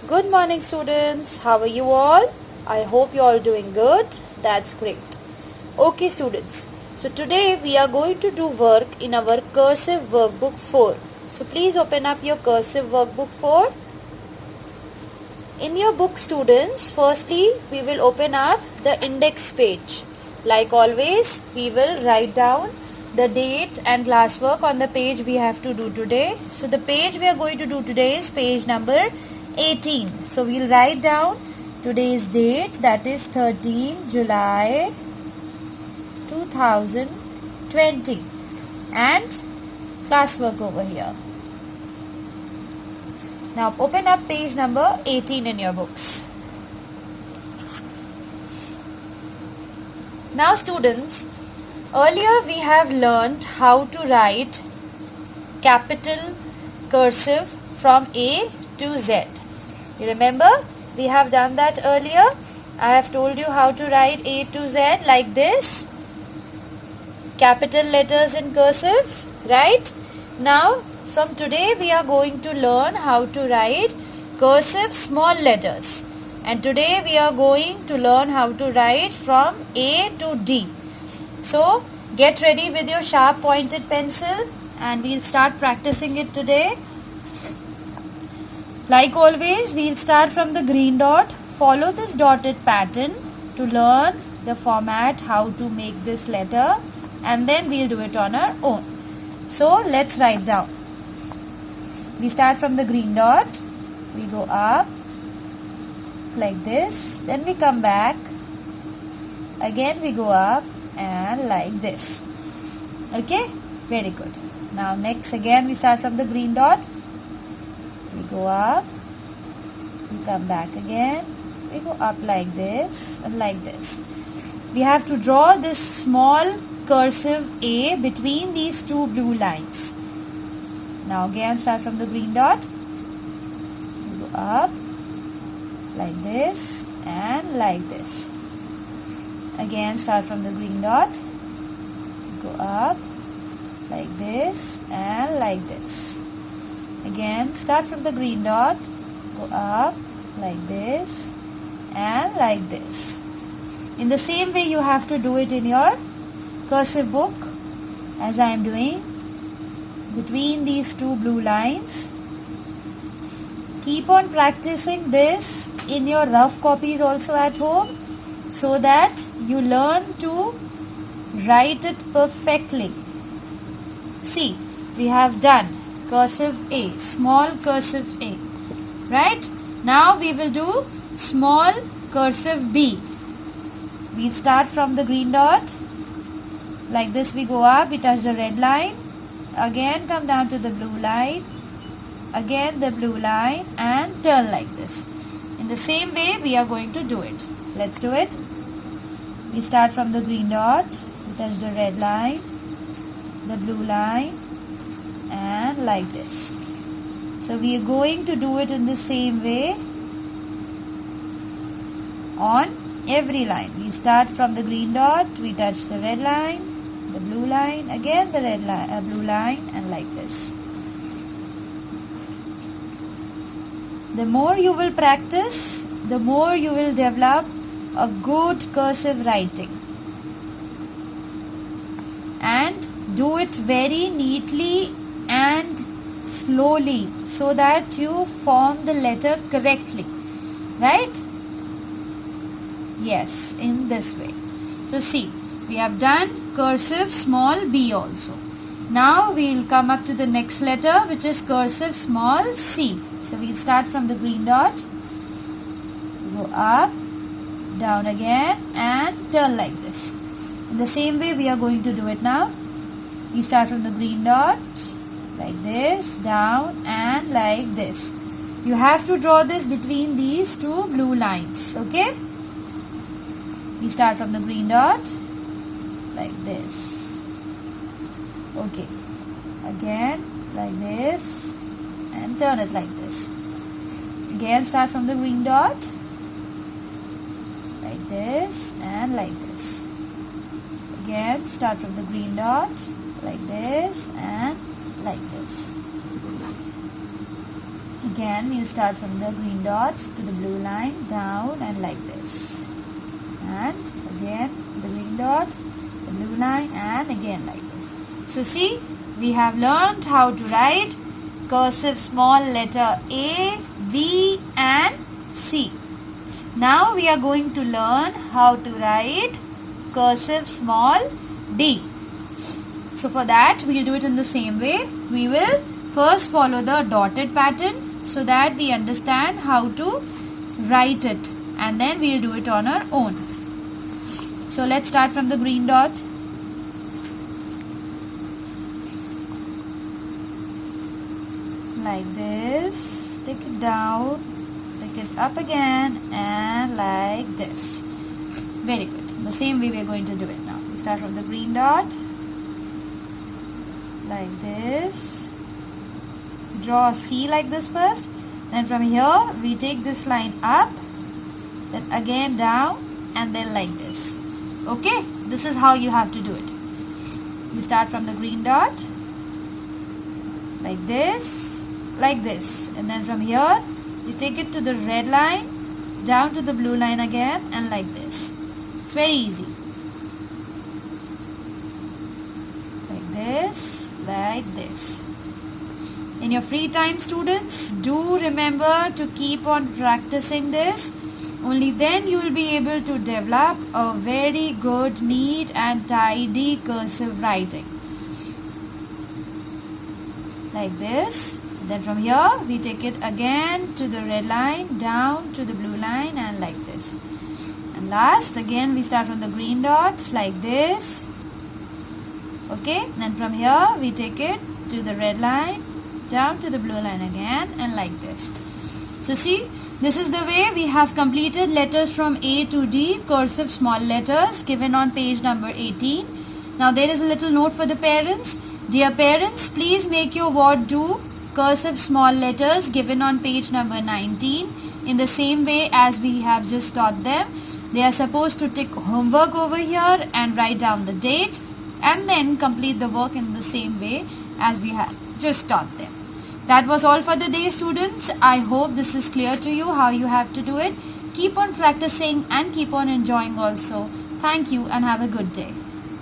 Good morning, students. How are you all? I hope you all doing good. That's great. Okay, students. So today we are going to do work in our cursive workbook 4. So please open up your cursive workbook 4. In your book, students, firstly we will open up the index page. Like always, we will write down the date and classwork on the page we have to do today. So the page we are going to do today is page number 18. So we'll write down today's date, that is 13 July 2020, and classwork over here. Now open up page number 18 in your books. Now students, earlier we have learnt how to write capital cursive from A to Z. You remember? We have done that earlier. I have told you how to write A to Z like this. Capital letters in cursive, right? Now from today we are going to learn how to write cursive small letters. And today we are going to learn how to write from A to D. So get ready with your sharp pointed pencil and we'll start practicing it today. Like always, we'll start from the green dot. Follow this dotted pattern to learn the format, how to make this letter, and then we'll do it on our own. So let's write down. We start from the green dot. We go up like this. Then we come back. Again we go up and like this. Okay? Very good. Now next again we start from the green dot. We go up, we come back again, we go up like this and like this. We have to draw this small cursive A between these two blue lines. Now again start from the green dot, we go up like this and like this. Again start from the green dot, go up like this and like this. Again start from the green dot, go up like this and like this. In the same way you have to do it in your cursive book as I am doing between these two blue lines. Keep on practicing this in your rough copies also at home so that you learn to write it perfectly. See, we have done cursive A, small cursive A, right? Now we will do small cursive B. We start from the green dot, like this we go up, we touch the red line, again come down to the blue line, again the blue line and turn like this. In the same way we are going to do it. Let's do it. We start from the green dot, we touch the red line, the blue line, and like this. So we are going to do it in the same way on every line. We start from the green dot, we touch the red line, the blue line, again the red line, blue line, and like this. The more you will practice, the more you will develop a good cursive writing. And do it very neatly and slowly so that you form the letter correctly, right? Yes, in this way. So see, we have done cursive small b also. Now we will come up to the next letter, which is cursive small c. So we will start from the green dot, go up, down again and turn like this. In the same way we are going to do it now. We start from the green dot, like this, down and like this. You have to draw this between these two blue lines, okay? We start from the green dot, like this. Okay. Again, like this and turn it like this. Again start from the green dot, like this and like this. Again start from the green dot, like this and like this. again you start from the green dot to the blue line, down and like this. And again the green dot, the blue line, and again like this. So see, we have learned how to write cursive small letter A, B and C. Now we are going to learn how to write cursive small d. So for that we will do it in the same way. We will first follow the dotted pattern so that we understand how to write it, and then we will do it on our own. So let's start from the green dot. Like this, take it down, take it up again, and like this. Very good. The same way we are going to do it now. We start from the green dot, like this. Draw a C like this first. Then from here, we take this line up, then again down, and then like this. Okay, this is how you have to do it. You start from the green dot, like this, and then from here you take it to the red line, down to the blue line again, and like this. It's very easy. Like this, like this. In your free time, students, do remember to keep on practicing this. Only then you will be able to develop a very good, neat and tidy cursive writing. Like this. Then from here we take it again to the red line, down to the blue line, and like this. And last, again we start from the green dot like this. Okay, then from here we take it to the red line, down to the blue line again, and like this. So see, this is the way we have completed letters from A to D, cursive small letters, given on page number 18. Now there is a little note for the parents. Dear parents, please make your ward do cursive small letters given on page number 19 in the same way as we have just taught them. They are supposed to tick homework over here and write down the date, and then complete the work in the same way as we had just taught them. That was all for the day, students. I hope this is clear to you how you have to do it. Keep on practicing and keep on enjoying also. Thank you and have a good day.